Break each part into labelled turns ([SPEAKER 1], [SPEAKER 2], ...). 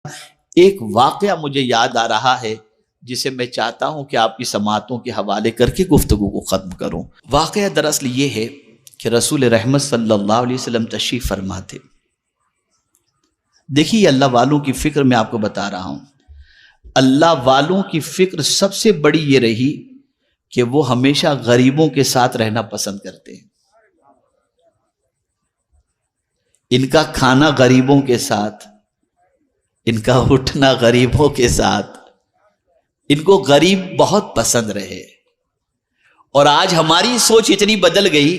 [SPEAKER 1] ایک واقعہ مجھے یاد آ رہا ہے جسے میں چاہتا ہوں کہ آپ کی سماعتوں کے حوالے کر کے گفتگو کو ختم کروں۔ واقعہ دراصل یہ ہے کہ رسول رحمت صلی اللہ علیہ وسلم تشریف فرما تھے۔ دیکھیے اللہ والوں کی فکر میں آپ کو بتا رہا ہوں، اللہ والوں کی فکر سب سے بڑی یہ رہی کہ وہ ہمیشہ غریبوں کے ساتھ رہنا پسند کرتے ہیں۔ ان کا کھانا غریبوں کے ساتھ، ان کا اٹھنا غریبوں کے ساتھ، ان کو غریب بہت پسند رہے۔ اور آج ہماری سوچ اتنی بدل گئی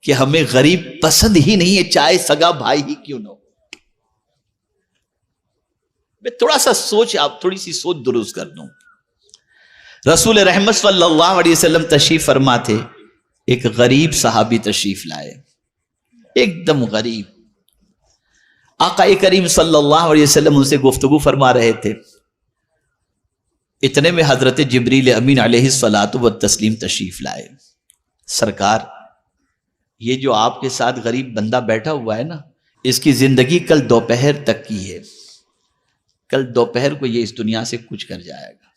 [SPEAKER 1] کہ ہمیں غریب پسند ہی نہیں ہے، چاہے سگا بھائی ہی کیوں نہ ہو۔ میں تھوڑی سی سوچ درست کر دوں۔ رسول رحمت صلی اللہ علیہ وسلم تشریف فرما تھے، ایک غریب صحابی تشریف لائے، ایک دم غریب۔ آقا کریم صلی اللہ علیہ وسلم ان سے گفتگو فرما رہے تھے، اتنے میں حضرت جبریل امین علیہ الصلاۃ والتسلیم تشریف لائے۔ سرکار، یہ جو آپ کے ساتھ غریب بندہ بیٹھا ہوا ہے نا، اس کی زندگی کل دوپہر تک کی ہے، کل دوپہر کو یہ اس دنیا سے کچھ کر جائے گا،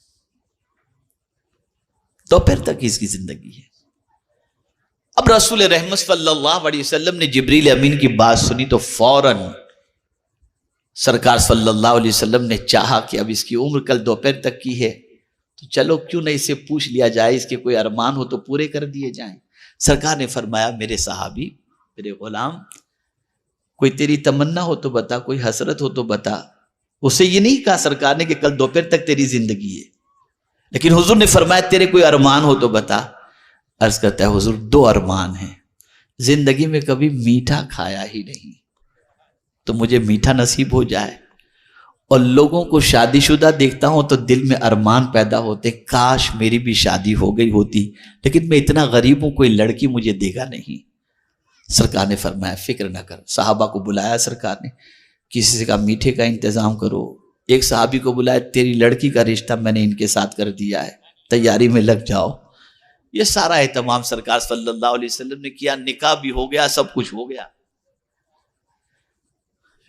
[SPEAKER 1] دوپہر تک اس کی زندگی ہے۔ اب رسول رحمت صلی اللہ علیہ وسلم نے جبریل امین کی بات سنی تو فوراً سرکار صلی اللہ علیہ وسلم نے چاہا کہ اب اس کی عمر کل دوپہر تک کی ہے تو چلو کیوں نہ اس سے پوچھ لیا جائے، اس کے کوئی ارمان ہو تو پورے کر دیے جائیں۔ سرکار نے فرمایا، میرے صحابی، میرے غلام، کوئی تیری تمنا ہو تو بتا، کوئی حسرت ہو تو بتا۔ اسے یہ نہیں کہا سرکار نے کہ کل دوپہر تک تیری زندگی ہے، لیکن حضور نے فرمایا تیرے کوئی ارمان ہو تو بتا۔ عرض کرتا ہے حضور، دو ارمان ہیں، زندگی میں کبھی میٹھا کھایا ہی نہیں تو مجھے میٹھا نصیب ہو جائے، اور لوگوں کو شادی شدہ دیکھتا ہوں تو دل میں ارمان پیدا ہوتے، کاش میری بھی شادی ہو گئی ہوتی، لیکن میں اتنا غریب ہوں، کوئی لڑکی مجھے دے گا نہیں۔ سرکار نے فرمایا فکر نہ کر۔ صحابہ کو بلایا سرکار نے، کسی سے کہا میٹھے کا انتظام کرو۔ ایک صحابی کو بلایا، تیری لڑکی کا رشتہ میں نے ان کے ساتھ کر دیا ہے، تیاری میں لگ جاؤ۔ یہ سارا اہتمام سرکار صلی اللہ علیہ وسلم نے کیا، نکاح بھی ہو گیا، سب کچھ ہو گیا،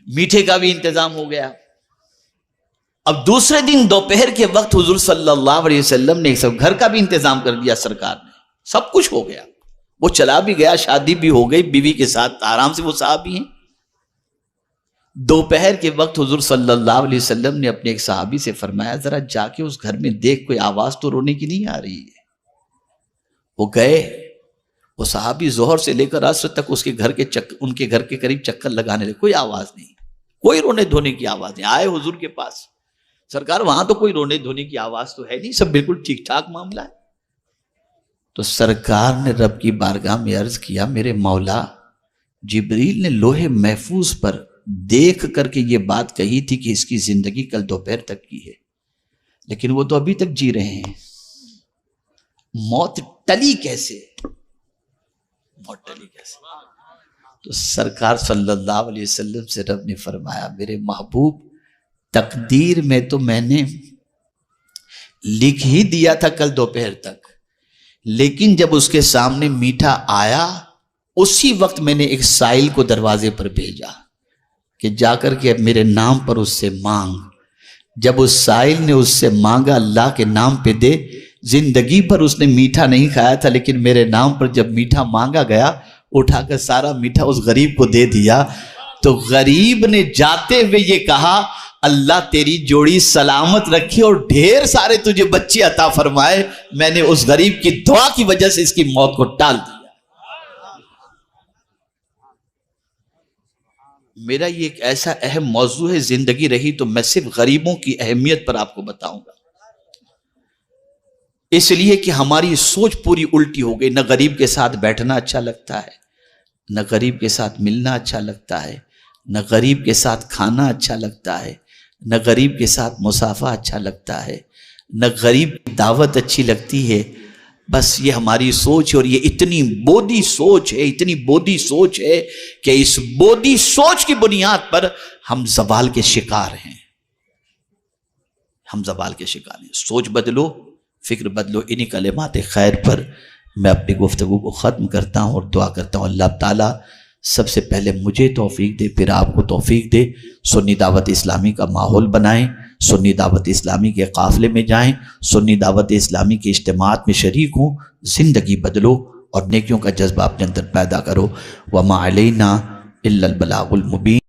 [SPEAKER 1] میٹھے کا بھی انتظام ہو گیا۔ اب دوسرے دن دوپہر کے وقت حضور صلی اللہ علیہ وسلم نے سب گھر کا بھی انتظام کر دیا، سرکار نے، سب کچھ ہو گیا، وہ چلا بھی گیا، شادی بھی ہو گئی، بیوی کے ساتھ آرام سے وہ صحابی ہیں۔ دوپہر کے وقت حضور صلی اللہ علیہ وسلم نے اپنے ایک صحابی سے فرمایا، ذرا جا کے اس گھر میں دیکھ، کوئی آواز تو رونے کی نہیں آ رہی ہے۔ وہ گئے، وہ صحابی ظہر سے لے کر عصر تک اس کے گھر کے ان کے گھر کے قریب چکر لگانے لگے، کوئی آواز نہیں، کوئی رونے دھونے کی آواز نہیں۔ آئے حضور کے پاس، سرکار وہاں تو کوئی رونے دھونے کی آواز تو ہے نہیں، سب بالکل ٹھیک ٹھاک معاملہ ہے۔ تو سرکار نے رب کی بارگاہ میں عرض کیا، میرے مولا، جبریل نے لوح محفوظ پر دیکھ کر کے یہ بات کہی تھی کہ اس کی زندگی کل دوپہر تک کی ہے، لیکن وہ تو ابھی تک جی رہے ہیں، موت ٹلی کیسے؟ موت ٹلی کیسے؟ تو سرکار صلی اللہ علیہ وسلم سے رب نے فرمایا، میرے محبوب، تقدیر میں تو میں نے لکھ ہی دیا تھا کل دوپہر تک، لیکن جب اس کے سامنے میٹھا آیا، اسی وقت میں نے ایک سائل کو دروازے پر بھیجا کہ جا کر کے میرے نام پر اس سے مانگ۔ جب اس سائل نے اس سے مانگا، اللہ کے نام پہ دے، زندگی پر اس نے میٹھا نہیں کھایا تھا، لیکن میرے نام پر جب میٹھا مانگا گیا، اٹھا کر سارا میٹھا اس غریب کو دے دیا۔ تو غریب نے جاتے ہوئے یہ کہا، اللہ تیری جوڑی سلامت رکھے اور ڈھیر سارے تجھے بچے عطا فرمائے، میں نے اس غریب کی دعا کی وجہ سے اس کی موت کو ٹال دیا۔ میرا یہ ایک ایسا اہم موضوع ہے، زندگی رہی تو میں صرف غریبوں کی اہمیت پر آپ کو بتاؤں گا، اس لیے کہ ہماری سوچ پوری الٹی ہو گئی۔ نہ غریب کے ساتھ بیٹھنا اچھا لگتا ہے، نہ غریب کے ساتھ ملنا اچھا لگتا ہے، نہ غریب کے ساتھ کھانا اچھا لگتا ہے، نہ غریب کے ساتھ مصافحہ اچھا لگتا ہے، نہ غریب کی دعوت اچھی لگتی ہے۔ بس یہ ہماری سوچ، اور یہ اتنی بودی سوچ ہے، اتنی بودی سوچ ہے کہ اس بودی سوچ کی بنیاد پر ہم زوال کے شکار ہیں، ہم زوال کے شکار ہیں۔ سوچ بدلو، فکر بدلو۔ انہی کلمات خیر پر میں اپنی گفتگو کو ختم کرتا ہوں اور دعا کرتا ہوں اللہ تعالیٰ سب سے پہلے مجھے توفیق دے، پھر آپ کو توفیق دے، سنی دعوت اسلامی کا ماحول بنائیں، سنی دعوت اسلامی کے قافلے میں جائیں، سنی دعوت اسلامی کے اجتماعات میں شریک ہوں، زندگی بدلو اور نیکیوں کا جذبہ اپنے اندر پیدا کرو۔ وَمَا عَلَيْنَا إِلَّا الْبَلَاغُ الْمُبِينُ۔